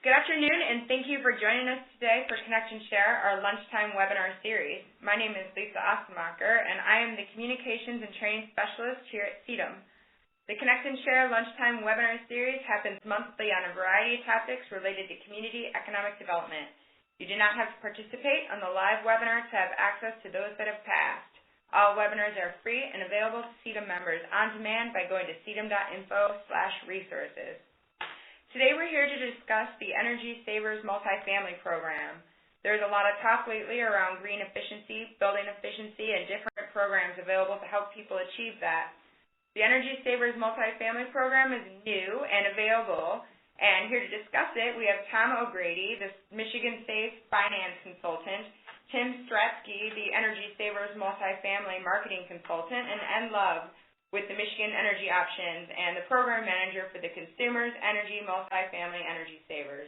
Good afternoon, and thank you for joining us today for Connect and Share, our lunchtime webinar series. My name is Lisa Ostemacher, and I am the Communications and Training Specialist here at CEDM. The Connect and Share lunchtime webinar series happens monthly on a variety of topics related to community economic development. You do not have to participate on the live webinar to have access to those that have passed. All webinars are free and available to CEDM members on demand by going to cedm.info/resources. Today we're here to discuss the Energy Savers Multifamily Program. There's a lot of talk lately around green efficiency, building efficiency, and different programs available to help people achieve that. The Energy Savers Multifamily Program is new and available, and here to discuss it we have Tom O'Grady, the Michigan Safe Finance Consultant, Tim Stratsky, the Energy Savers Multifamily Marketing Consultant, and Ed Love with the Michigan Energy Options and the Program Manager for the Consumers Energy Multifamily Energy Savers.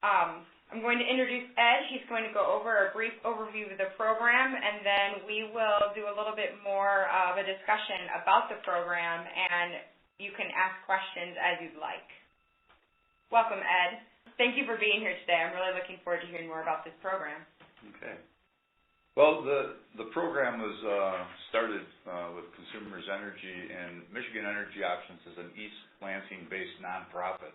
I'm going to introduce Ed. He's going to go over a brief overview of the program, and then we will do a little bit more of a discussion about the program, and you can ask questions as you'd like. Welcome, Ed. Thank you for being here today. I'm really looking forward to hearing more about this program. Okay. Well, the program was started with Consumers Energy, and Michigan Energy Options is an East Lansing-based nonprofit.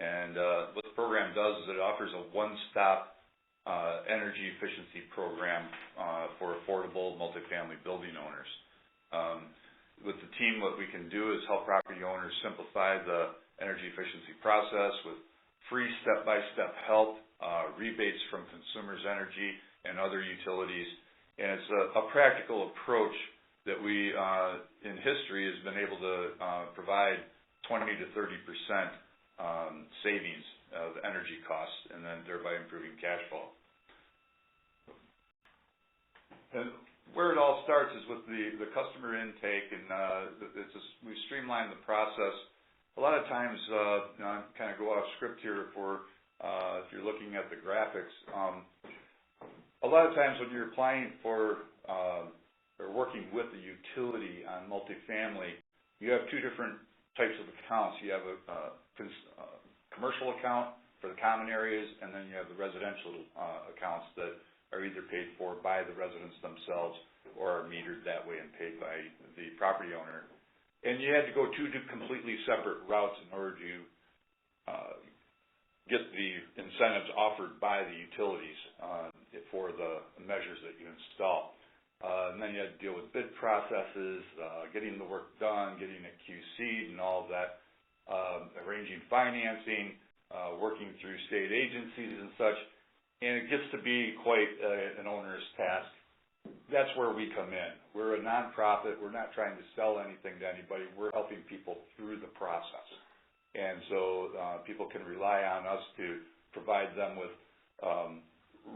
And what the program does is it offers a one-stop energy efficiency program for affordable multifamily building owners. With the team, what we can do is help property owners simplify the energy efficiency process with free step-by-step help, rebates from Consumers Energy and other utilities. And it's a practical approach that we, in history, has been able to provide 20 to 30% savings of energy costs, and then thereby improving cash flow. And where it all starts is with the customer intake, and we streamline the process. A lot of times, I kind of go off script here for if you're looking at the graphics. A lot of times when you're applying for or working with a utility on multifamily, you have two different types of accounts. You have a commercial account for the common areas, and then you have the residential accounts that are either paid for by the residents themselves or are metered that way and paid by the property owner. And you had to go two completely separate routes in order to get the incentives offered by the utilities for the measures that you install. And then you had to deal with bid processes, getting the work done, getting it QC'd and all of that, arranging financing, working through state agencies and such. And it gets to be quite an onerous task. That's where we come in. We're a nonprofit. We're not trying to sell anything to anybody. We're helping people through the process. And so people can rely on us to provide them with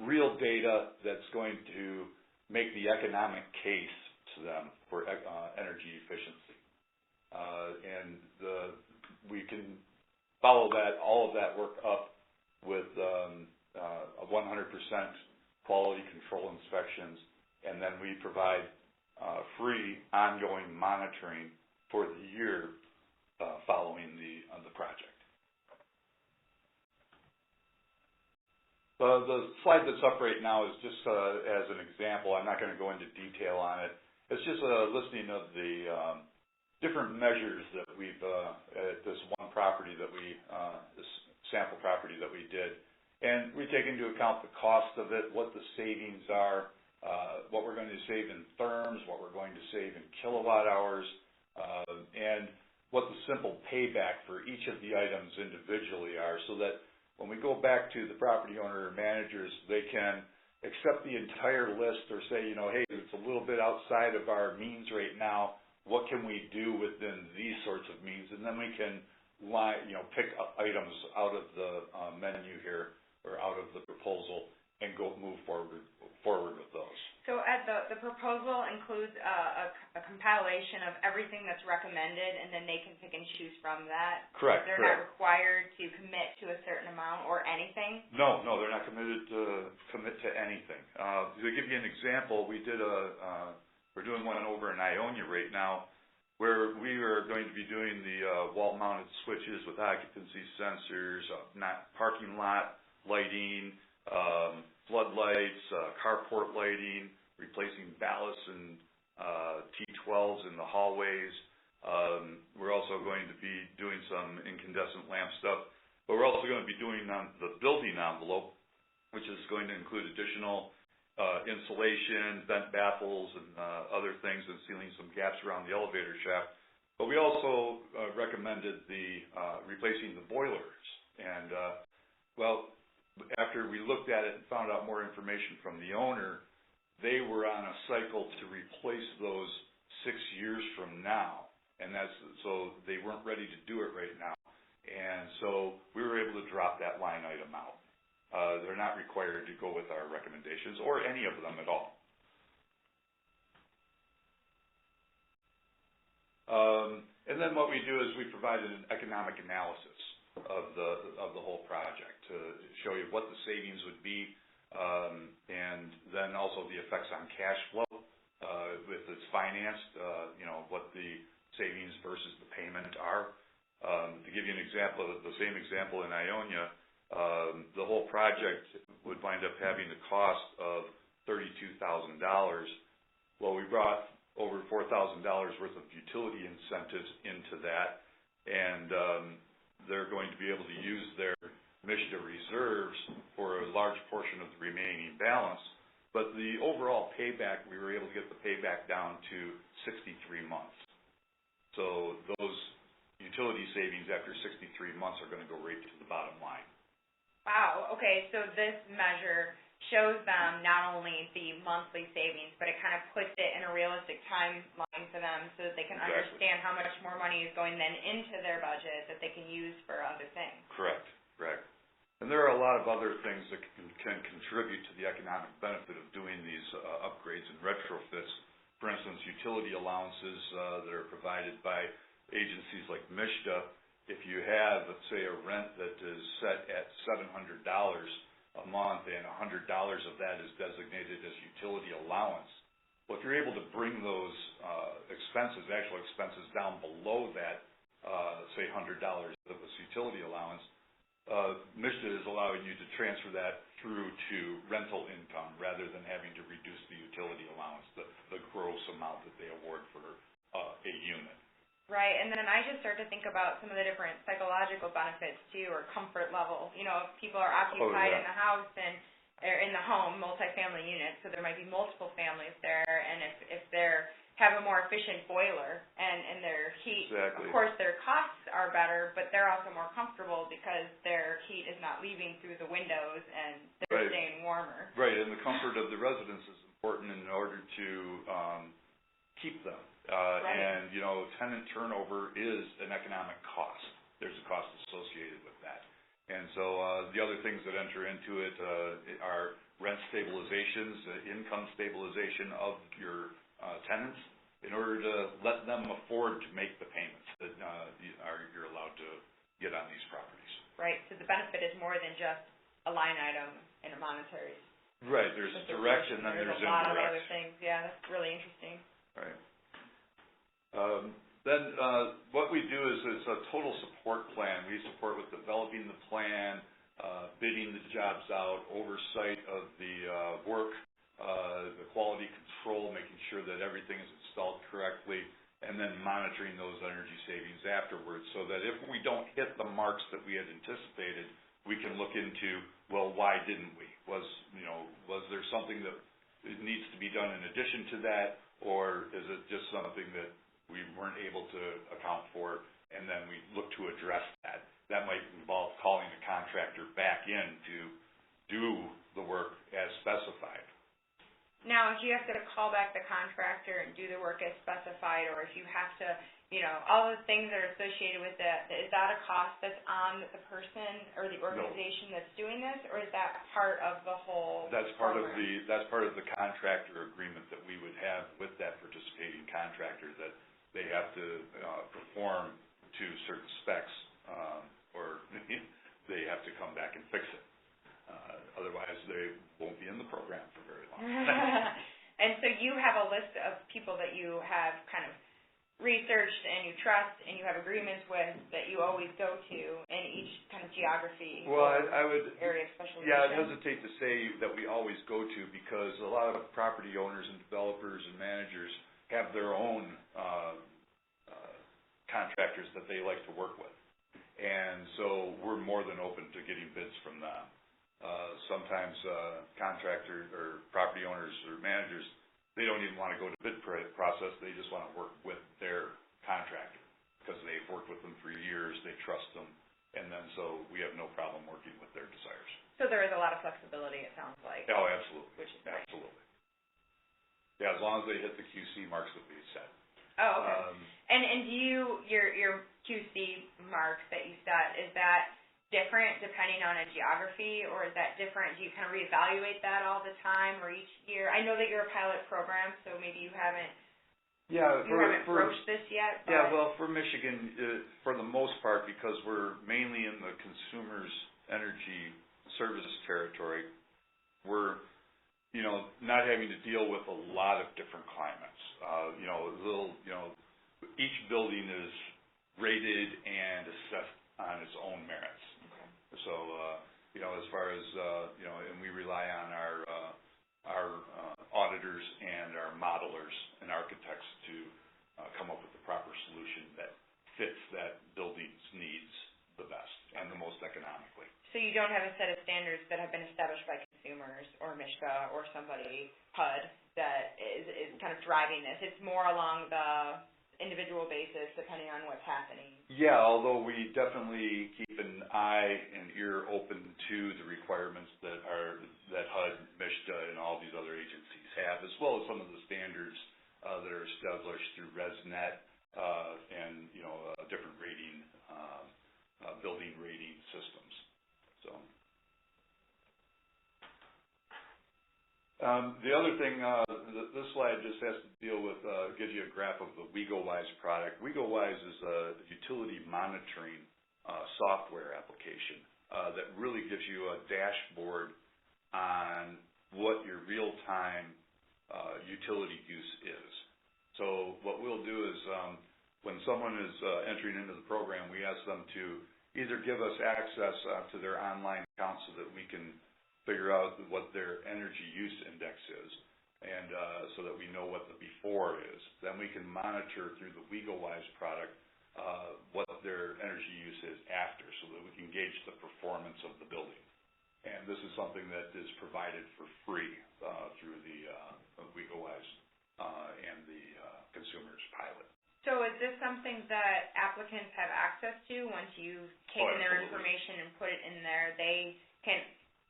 real data that's going to make the economic case to them for energy efficiency. We can follow all of that work up with a 100% quality control inspections, and then we provide free ongoing monitoring for the year following the project. The slide that's up right now is just as an example. I'm not going to go into detail on it. It's just a listing of the different measures that we've, at this one property that this sample property that we did. And we take into account the cost of it, what the savings are, what we're going to save in therms, what we're going to save in kilowatt hours, and what the simple payback for each of the items individually are, so that when we go back to the property owner or managers, they can accept the entire list or say, hey, it's a little bit outside of our means right now. What can we do within these sorts of means? And then we can pick up items out of the menu here or out of the proposal and move forward with those. So, Ed, the proposal includes a compilation of everything that's recommended, and then they can pick and choose from that? Correct. They're not required to commit to a certain amount or anything? No, they're not committed to commit to anything. To give you an example, we're doing one over in Ionia right now. where we are going to be doing the wall-mounted switches with occupancy sensors, parking lot lighting, floodlights, carport lighting, replacing ballasts and T12s in the hallways. We're also going to be doing some incandescent lamp stuff, but we're also going to be doing the building envelope, which is going to include additional insulation, vent baffles, and other things, and sealing some gaps around the elevator shaft. But we also recommended replacing the boilers. And, well, after we looked at it and found out more information from the owner, they were on a cycle to replace those 6 years from now. And so they weren't ready to do it right now. And so we were able to drop that line item out. They're not required to go with our recommendations or any of them at all. And then what we do is we provided an economic analysis of the whole project to show you what the savings would be, and then also the effects on cash flow if it's financed, what the savings versus the payment are. To give you an example, the same example in Ionia, the whole project would wind up having a cost of $32,000. Well, we brought over $4,000 worth of utility incentives into that, and they're going to be able to use their MSHDA reserves for a large portion of the remaining balance. But the overall payback, we were able to get the payback down to 63 months. So those utility savings after 63 months are going to go right to the bottom line. Wow. Okay, so this measure shows them not only the monthly savings, but it kind of puts it in a realistic timeline for them so that they can understand how much more money is going then into their budget that they can use for other things. Correct. And there are a lot of other things that can contribute to the economic benefit of doing these upgrades and retrofits. For instance, utility allowances that are provided by agencies like MSHDA. If you have, let's say, a rent that is set at $700 a month and $100 of that is designated as utility allowance, well, if you're able to bring those actual expenses down below that, say $100 of this utility allowance, MSHDA is allowing you to transfer that through to rental income rather than having to reduce the utility allowance, the gross amount that they award for a unit. Right, and then I just start to think about some of the different psychological benefits too, or comfort level. If people are occupied in the house and they're in the home, multifamily units, so there might be multiple families there, and if they're have a more efficient boiler and their heat, of course their costs are better, but they're also more comfortable because their heat is not leaving through the windows and they're staying warmer. Right, and the comfort of the residents is important in order to keep them. And, tenant turnover is an economic cost. There's a cost associated with that. And so the other things that enter into it are rent stabilizations, income stabilization of your tenants in order to let them afford to make the payments that you're allowed to get on these properties. Right, so the benefit is more than just a line item in a monetary. Right, there's direct and then there's indirect. There's a lot of other things, yeah, that's really interesting. Right. Then what we do is it's a total support plan. We support with developing the plan, bidding the jobs out, oversight of the work, the quality control, making sure that everything is installed correctly, and then monitoring those energy savings afterwards so that if we don't hit the marks that we had anticipated, we can look into, well, why didn't we? Was there something that needs to be done in addition to that, or is it just something that we weren't able to account for, and then we look to address that? That might involve calling the contractor back in to do the work as specified. Now, if you have to call back the contractor and do the work as specified, or if you have to, all the things that are associated with that, is that a cost that's on the person or the organization that's doing this, or is that part of the whole program? That's part of the contractor agreement that we would have with that participating contractor, that they have to perform to certain specs, or they have to come back and fix it. Otherwise, they won't be in the program for very long. And so you have a list of people that you have kind of researched and you trust and you have agreements with that you always go to in each kind of geography I would, area of specialization? Yeah, I'd hesitate to say that we always go to, because a lot of property owners and developers and managers have their own contractors that they like to work with. And so we're more than open to getting bids from them. Sometimes contractors or property owners or managers, they don't even want to go to bid process. They just want to work with their contractor because they've worked with them for years. They trust them. And then so we have no problem working with their desires. So there is a lot of flexibility, it sounds like. Oh, absolutely. Which is great. Absolutely. Yeah, as long as they hit the QC marks that we set. Oh, okay. And do you, your QC marks that you set, is that different depending on a geography, or is that different? Do you kind of reevaluate that all the time or each year? I know that you're a pilot program, so maybe you haven't broached this yet. But... Yeah, well, for Michigan, for the most part, because we're mainly in the consumer's energy services territory, we're, not having to deal with a lot of different climates. Each building is rated and assessed on its own merits. Okay. So, as far as, and we rely on our auditors and our modelers and architects to come up with the proper solution that fits that building's needs the best and the most economically. So you don't have a set of standards that have been established by consumers or MISHKA or somebody, HUD, that is kind of driving this. It's more along the individual basis depending on what's happening. Yeah, although we definitely keep an eye and ear open to the requirements that HUD, MISHKA, and all these other agencies have, as well as some of the standards that are established through ResNet and different rating, building rating systems. So. The other thing, this slide just has to deal with, gives you a graph of the WeGoWise product. WeGoWise is a utility monitoring software application that really gives you a dashboard on what your real-time utility use is. So what we'll do is when someone is entering into the program, we ask them to either give us access to their online account so that we can figure out what their energy use index is, and so that we know what the before is. Then we can monitor through the WeGoWise product what their energy use is after, so that we can gauge the performance of the building. And this is something that is provided for free through the WeGoWise and the consumer's pilot. So is this something that applicants have access to once you've taken their information and put it in there? They can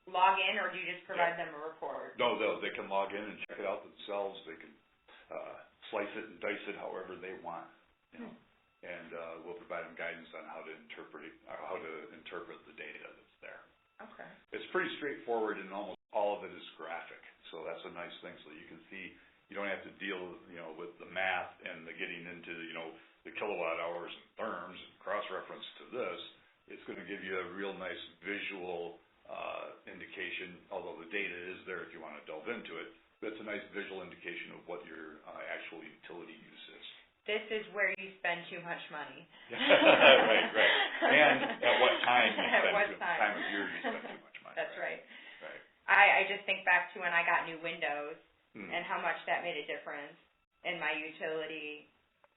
log in, or do you just provide them a report? No, they can log in and check it out themselves. They can slice it and dice it however they want, and we'll provide them guidance on how to interpret the data that's there. Okay. It's pretty straightforward, and almost all of it is graphic, so that's a nice thing. So you can see, you don't have to deal, with the math and the getting into, the kilowatt hours and therms and cross-reference to this. It's going to give you a real nice visual indication, although the data is there if you want to delve into it, but it's a nice visual indication of what your actual utility use is. This is where you spend too much money. Right. And at what time you spend time of year you spend too much money. That's right. Right. I just think back to when I got new windows and how much that made a difference in my utility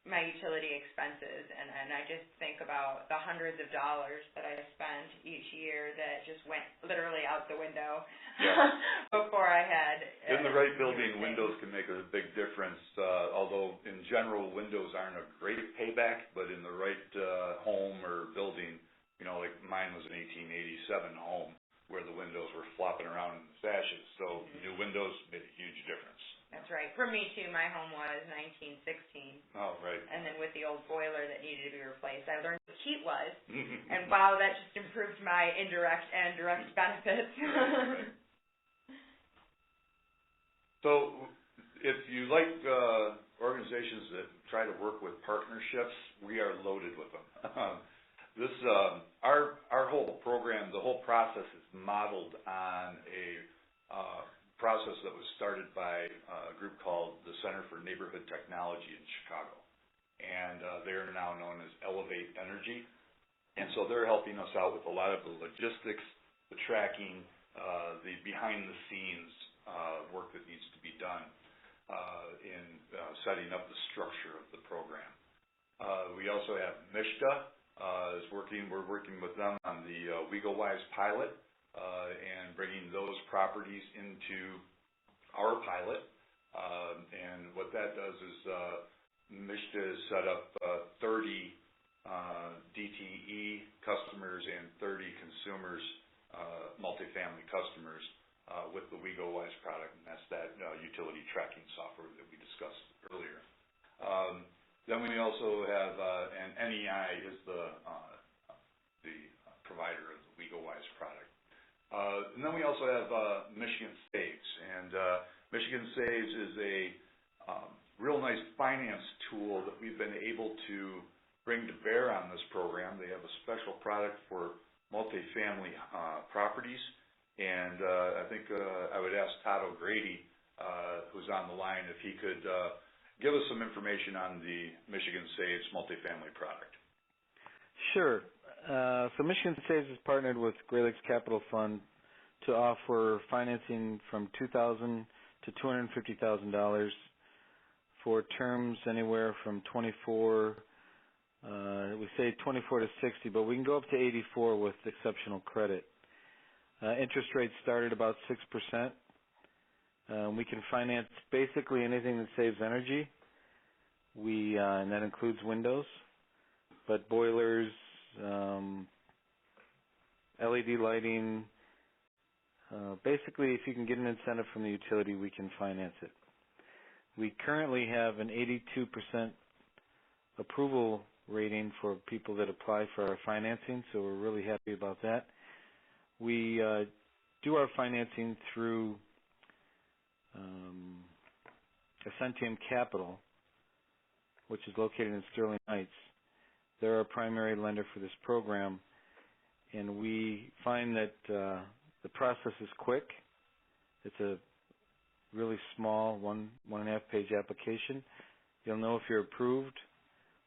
expenses, and I just think about the hundreds of dollars that I spent each year that just went literally out the window before I had. In the right building, windows can make a big difference, although in general windows aren't a great payback, but in the right home or building, like mine was an 1887 home where the windows were flopping around in the sashes, so new windows made a huge difference. That's right. For me, too, my home was 1916. Oh, right. And then with the old boiler that needed to be replaced, I learned what heat was. And wow, that just improved my indirect and direct benefits. Right. So if you like organizations that try to work with partnerships, we are loaded with them. Our whole program, the whole process is modeled on a process that was started by a group called the Center for Neighborhood Technology in Chicago. and they're now known as Elevate Energy. And so they're helping us out with a lot of the logistics, the tracking, the behind-the-scenes work that needs to be done in setting up the structure of the program. We also have MISHDA is working. We're working with them on the WeGoWise pilot and bringing those properties into our pilot. And what that does is MISHDA has set up 30 DTE customers and 30 consumers, multifamily customers, with the WeGoWise product, and that's that utility tracking software that we discussed earlier. Then we also have, and NEI is the provider of the WeGoWise product. And then we also have Michigan Saves, and Michigan Saves is a real nice finance tool that we've been able to bring to bear on this program. They have a special product for multifamily properties, and I think I would ask Todd O'Grady, who's on the line, if he could give us some information on the Michigan Saves multifamily product. Sure. So Michigan Saves has partnered with Great Lakes Capital Fund to offer financing from $2,000 to $250,000 for terms anywhere from 24. We say 24 to 60, but we can go up to 84 with exceptional credit. Interest rates start at about 6%. We can finance basically anything that saves energy. And that includes windows, but boilers, LED lighting. Basically, if you can get an incentive from the utility, we can finance it. We currently have an 82% approval rating for people that apply for our financing, so we're really happy about that. We do our financing through Ascentium Capital, which is located in Sterling Heights. They're our primary lender for this program, and we find that the process is quick. It's a really small 1.5 page application. You'll know if you're approved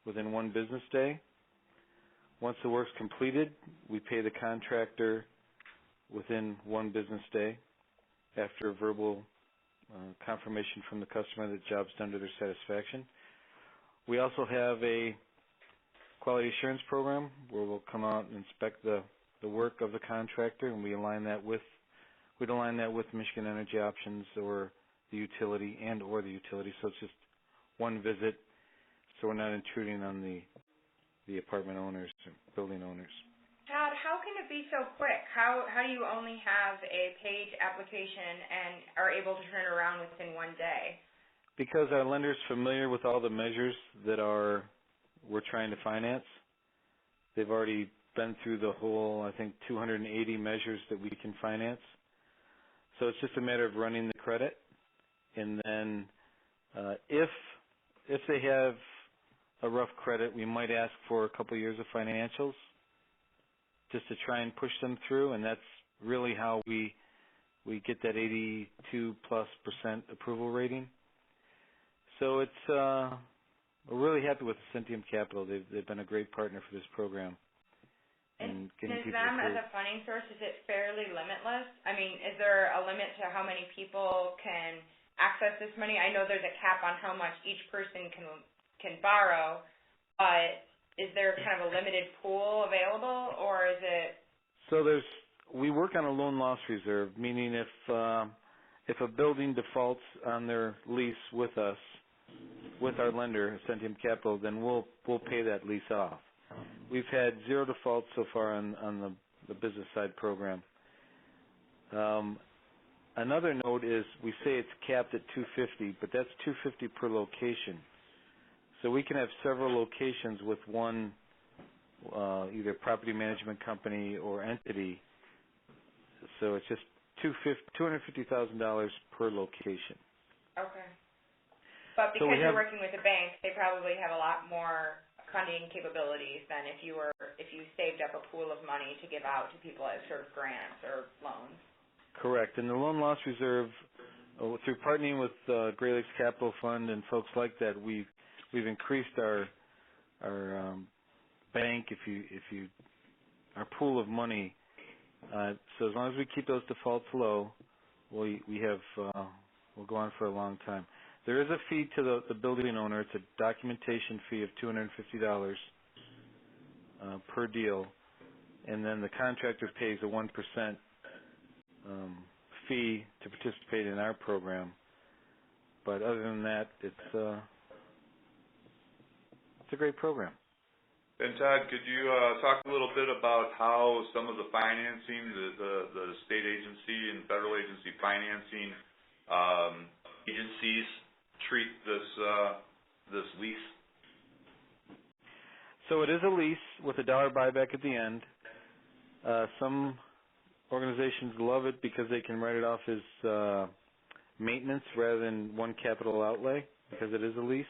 within 1 business day. Once the work's completed, we pay the contractor within 1 business day after a verbal confirmation from the customer that the job's done to their satisfaction. We also have a quality assurance program where we'll come out and inspect the work of the contractor, and we'd align that with Michigan Energy Options or the utility so it's just 1 visit, so we're not intruding on the apartment owners or building owners. Todd, how can it be so quick? How do you only have a page application and are able to turn it around within 1 day? Because our lender's familiar with all the measures that we're trying to finance. They've already been through the whole, I think, 280 measures that we can finance. So it's just a matter of running the credit. And then if they have a rough credit, we might ask for a couple years of financials just to try and push them through, and that's really how we get that 82+% approval rating. So it's we're really happy with Ascentium Capital. They've been a great partner for this program. And is them as a funding source, is it fairly limitless? I mean, is there a limit to how many people can access this money? I know there's a cap on how much each person can borrow, but is there kind of a limited pool available, or is it? So we work on a loan loss reserve, meaning if a building defaults on their lease with us, with our lender, Ascentium Capital, then we'll pay that lease off. We've had 0 defaults so far on the business side program. Another note is we say it's capped at $250, but that's $250 per location. So we can have several locations with one either property management company or entity. So it's just $250,000 per location. Okay. But because you're working with a bank, they probably have a lot more funding capabilities than if you saved up a pool of money to give out to people as sort of grants or loans. Correct. And the loan loss reserve, through partnering with Great Lakes Capital Fund and folks like that, we've increased our bank, our pool of money. So as long as we keep those defaults low, we'll go on for a long time. There is a fee to the building owner. It's a documentation fee of $250 per deal, and then the contractor pays a 1% fee to participate in our program. But other than that, it's a great program. And Todd, could you talk a little bit about how some of the financing, the state agency and federal agency financing agencies treat this lease? So it is a lease with a $1 buyback at the end. Some organizations love it because they can write it off as maintenance rather than one capital outlay because it is a lease.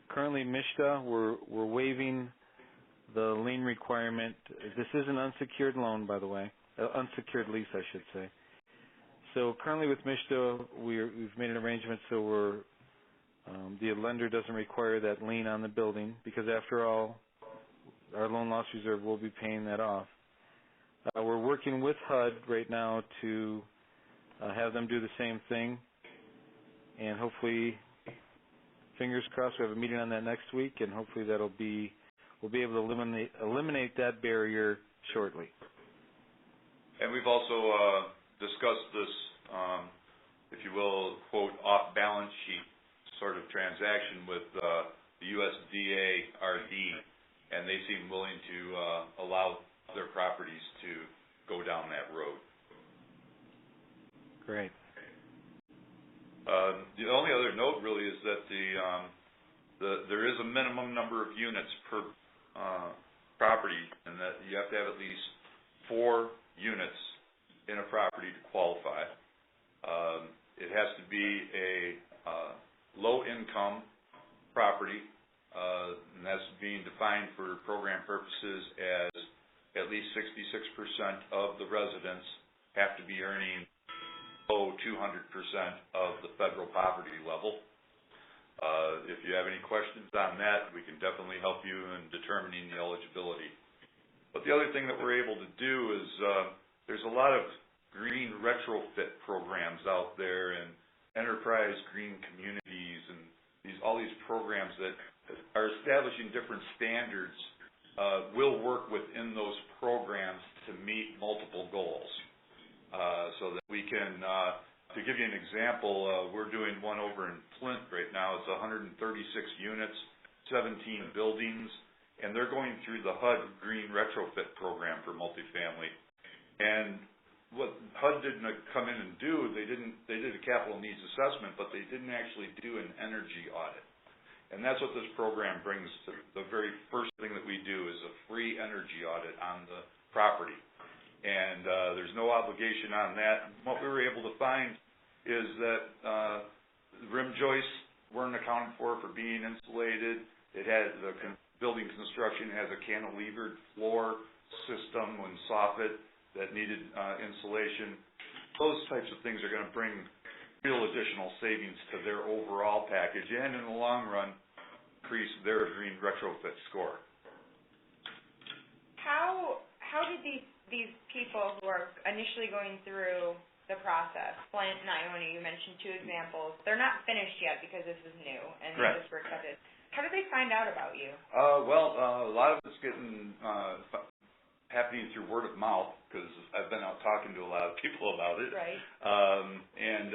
Currently, MSHDA, we're waiving the lien requirement. This is an unsecured loan, by the way, unsecured lease, I should say. So currently with MSHDA, we've made an arrangement so the lender doesn't require that lien on the building because, after all, our loan loss reserve will be paying that off. We're working with HUD right now to have them do the same thing, and hopefully, fingers crossed, we have a meeting on that next week, and hopefully we'll be able to eliminate that barrier shortly. And we've also discussed this, if you will, quote, off-balance sheet sort of transaction with the USDA RD, and they seem willing to allow their properties to go down that road. Great. The only other note really is that there is a minimum number of units per property, and that you have to have at least 4 units in a property to qualify. It has to be a low-income property, and that's being defined for program purposes as at least 66% of the residents have to be earning below 200% of the federal poverty level. If you have any questions on that, we can definitely help you in determining the eligibility. But the other thing that we're able to do is there's a lot of green retrofit programs out there, and enterprise green communities, and all these programs that are establishing different standards will work within those programs to meet multiple goals. So that we can, to give you an example, we're doing one over in Flint right now. It's 136 units, 17 buildings, and they're going through the HUD Green Retrofit Program for multifamily. And what HUD didn't come in and do, they did a capital needs assessment, but they didn't actually do an energy audit. And that's what this program brings. The very first thing that we do is a free energy audit on the property. And there's no obligation on that. What we were able to find is that rim joists weren't accounted for being insulated. It had the building construction has a cantilevered floor system and soffit that needed insulation. Those types of things are going to bring real additional savings to their overall package, and in the long run, increase their green retrofit score. How did these people who are initially going through the process, Flint and Iona, you mentioned 2 examples. They're not finished yet because this is new and they just were accepted. How did they find out about you? A lot of it's happening through word of mouth, because I've been out talking to a lot of people about it. Right. And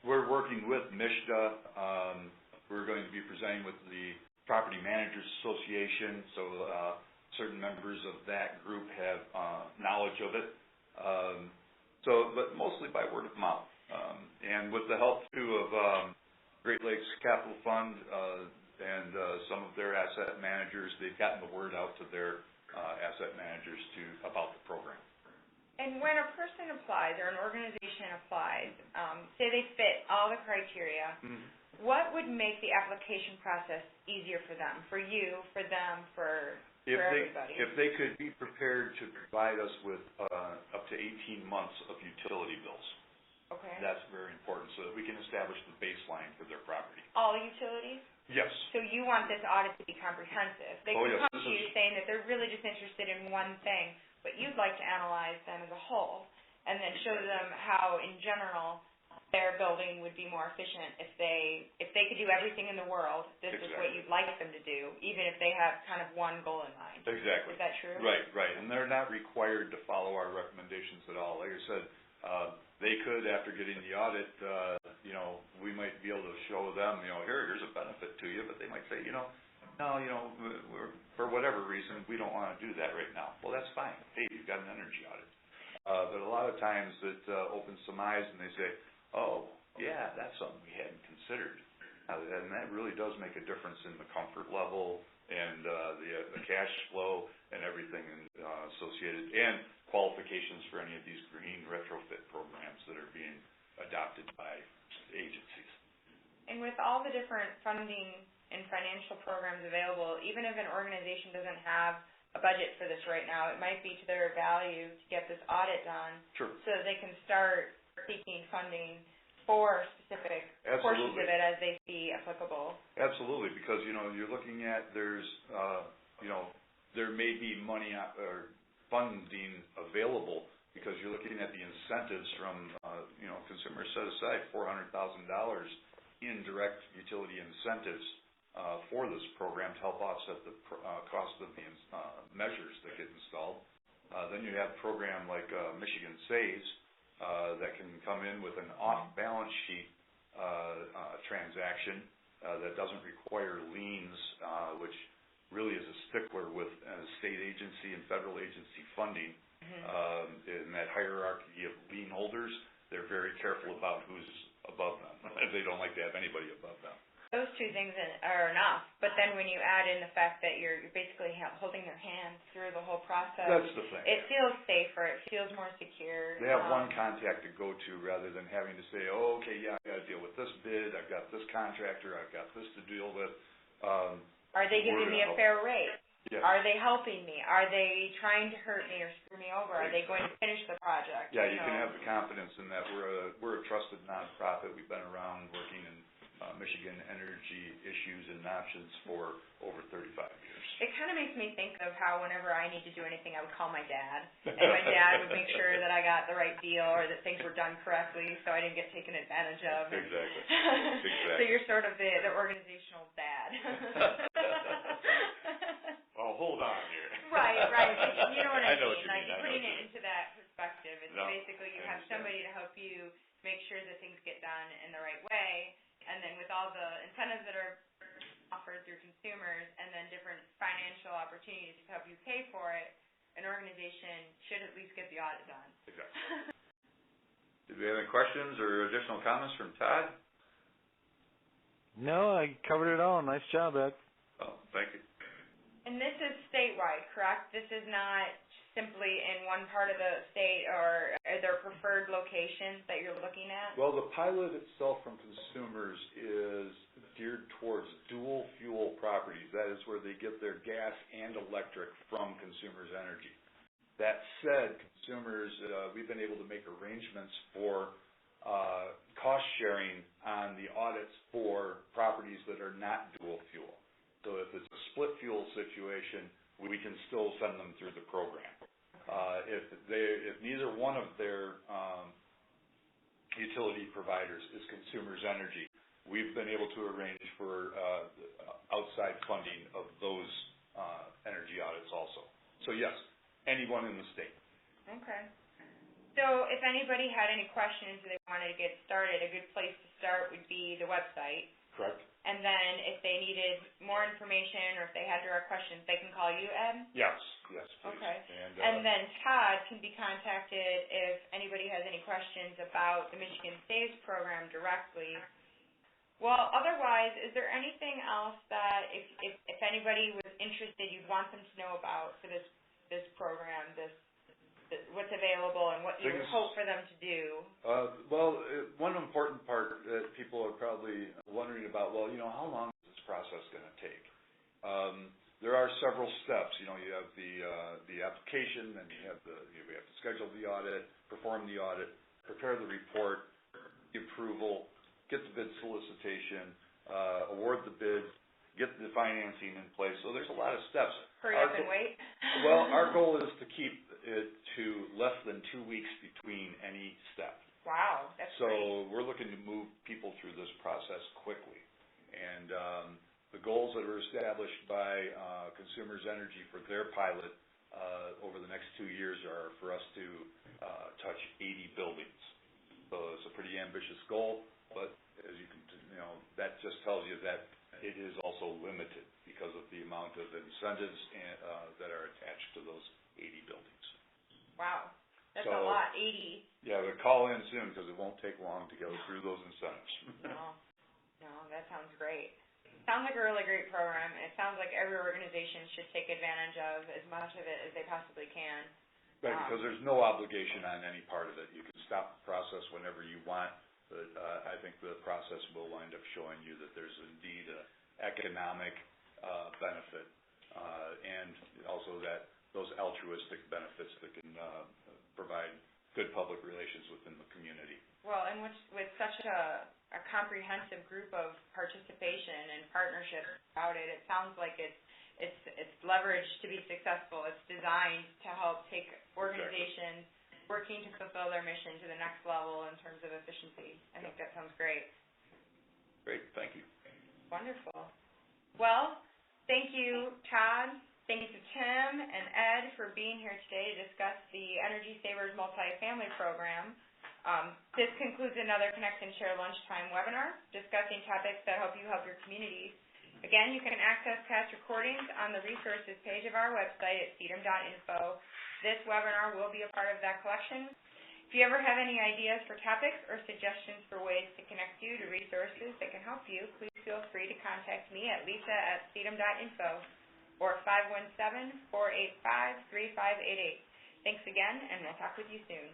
we're working with MSHDA. We're going to be presenting with the Property Managers Association, so certain members of that group have knowledge of it. But mostly by word of mouth. And with the help, too, of Great Lakes Capital Fund and some of their asset managers, they've gotten the word out to their asset managers about the program. And when a person applies or an organization applies, say they fit all the criteria, what would make the application process easier for them, for you, for them, for everybody? If they could be prepared to provide us with up to 18 months of utility bills. Okay. That's very important so that we can establish the baseline for their property. All utilities? Yes. So you want this audit to be comprehensive. They can yes. come to you saying that they're really just interested in one thing, but you'd like to analyze them as a whole and then show them how, in general, their building would be more efficient if they could do everything in the world. This is what you'd like them to do, even if they have kind of one goal in mind. Exactly. Is that true? Right. And they're not required to follow our recommendations at all. Like I said, they could, after getting the audit, we might be able to show them, here's a benefit to you, but they might say, no, for whatever reason, we don't want to do that right now. Well, that's fine. Hey, you've got an energy audit. But a lot of times it opens some eyes and they say, oh, yeah, that's something we hadn't considered. And that really does make a difference in the comfort level and the cash flow and everything associated, and qualifications for any of these green retrofit programs that are being adopted by agencies. And with all the different funding and financial programs available, even if an organization doesn't have a budget for this right now, it might be to their value to get this audit done. Sure. So that they can start seeking funding for specific portions of it as they see applicable. Absolutely, because you're looking at there may be money or funding available because you're looking at the incentives from consumers set aside $400,000 in direct utility incentives for this program to help offset the cost of the measures that get installed. Then you have a program like Michigan Saves that can come in with an off-balance sheet transaction that doesn't require liens, which really is a stickler with state agency and federal agency funding. In that hierarchy of lien holders, they're very careful about who's above them. They don't like to have anybody above them. Those two things are enough, but then when you add in the fact that you're basically holding their hand through the whole process, that's the thing. It feels safer, it feels more secure. They have one contact to go to rather than having to say, oh, okay, yeah, I got to deal with this bid, I've got this contractor, I've got this to deal with. Are they giving me a fair rate? Yes. Are they helping me? Are they trying to hurt me or screw me over? Are they going to finish the project? Yeah, you can have the confidence in that. We're a trusted nonprofit. We've been around working in Michigan energy issues and options for over 35 years. It kind of makes me think of how whenever I need to do anything, I would call my dad, and my dad would make sure that I got the right deal or that things were done correctly so I didn't get taken advantage of. Exactly. So you're sort of the organizational dad. Oh, hold on here. Right. You know what I mean. What you like mean. putting it into that perspective, it's basically you have somebody to help you make sure that things get done in the right way. And then with all the incentives that are offered through consumers and then different financial opportunities to help you pay for it, an organization should at least get the audit done. Exactly. Did we have any questions or additional comments from Todd? No, I covered it all. Nice job, Ed. Oh, thank you. And this is statewide, correct? This is not simply in one part of the state, or are there preferred locations that you're looking at? Well, the pilot itself from consumers is geared towards dual fuel properties. That is where they get their gas and electric from Consumers Energy. That said, consumers, we've been able to make arrangements for cost sharing on the audits for properties that are not dual fuel. So if it's a split fuel situation, we can still send them through the program. If neither one of their utility providers is Consumers Energy, we've been able to arrange for outside funding of those energy audits also. So yes, anyone in the state. Okay. So if anybody had any questions or they wanted to get started, a good place to start would be the website. Correct. And then if they needed more information or if they had direct questions, they can call you, Ed? Yes, please. Okay. And then Todd can be contacted if anybody has any questions about the Michigan Saves program directly. Well, otherwise, is there anything else that if anybody was interested, you'd want them to know about for this program, what's available and what you would hope for them to do? One important part that people are probably wondering about, how long is this process going to take? There are several steps. You have the application, then we have to schedule the audit, perform the audit, prepare the report, the approval, get the bid solicitation, award the bid, get the financing in place. So there's a lot of steps. Hurry up and wait. Well, our goal is to keep it to less than 2 weeks between any step. Wow, that's great. So we're looking to move people through this process quickly. And the goals that were established by Consumers Energy for their pilot over the next 2 years are for us to touch 80 buildings. So it's a pretty ambitious goal, but as you can, that just tells you that it is also limited because of the amount of incentives that are attached to those 80 buildings. Wow, that's a lot, 80. Yeah, but call in soon because it won't take long to go through those incentives. No, that sounds great. Sounds like a really great program, and it sounds like every organization should take advantage of as much of it as they possibly can. Right, because there's no obligation on any part of it. You can stop the process whenever you want, but I think the process will wind up showing you that there's indeed an economic benefit, and also that those altruistic benefits that can provide good public relations within the community. Well, and with such a comprehensive group of participation and partnership about it, it sounds like it's leveraged to be successful. It's designed to help take organizations working to fulfill their mission to the next level in terms of efficiency. I think that sounds great. Great, thank you. Wonderful. Well, thank you, Todd. Thank you to Tim and Ed for being here today to discuss the Energy Savers Multifamily Program. This concludes another Connect and Share Lunchtime webinar discussing topics that help you help your communities. Again, you can access past recordings on the resources page of our website at cedum.info. This webinar will be a part of that collection. If you ever have any ideas for topics or suggestions for ways to connect you to resources that can help you, please feel free to contact me at lisa@cedum.info or 517-485-3588. Thanks again, and we'll talk with you soon.